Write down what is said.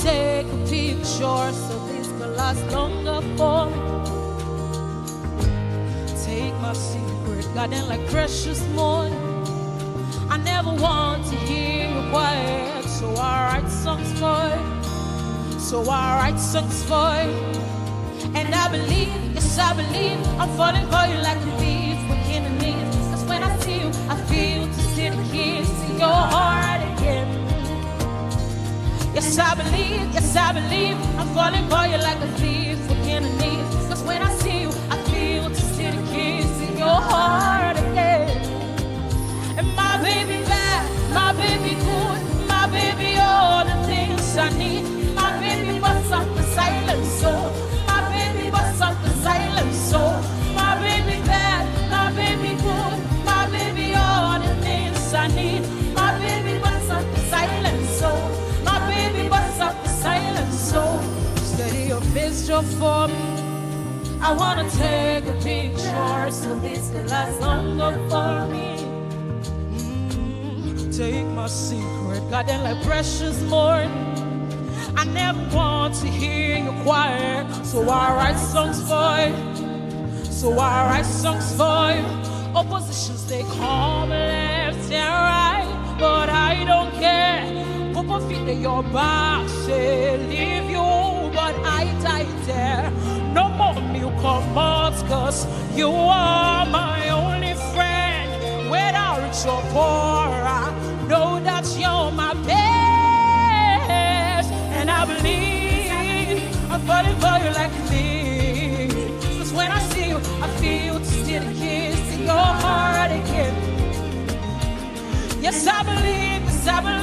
take a picture so this can last longer for me. Take my secret, guarding like precious morning. I never want to hear you quiet, so I write songs for you. So I write songs for you. And I believe, yes I believe, I'm falling for you like a thief with enemies. Cause when I see you, I feel to see the keys to your heart again. Yes I believe, I'm falling for you like a thief with enemies. Cause when I see you, I feel to see the keys to your heart again. And my baby bad, my baby good, my baby all the things I need. My baby bust up the silent soul. My baby bust up the silent soul. My baby bad, my baby good, my baby all the things I need. My baby bust up the silent soul. My baby bust up the silent soul. Steady your picture for me. I wanna take a picture so this can last longer for me. Take my secret, guarding like precious morning. I never want to hear you quiet, so I write songs for you. So I write songs for you. Oppositions, they come left and right, but I don't care. Papa feet in your back, say leave you, but I die there. No more milk or malt, cause you are my only friend. Whether rich or poor, I know that you're my best. And I believe I'm falling for you like a thief. Cause when I see you, I feel to steal the keys to your heart again. Yes, I believe, yes, I believe.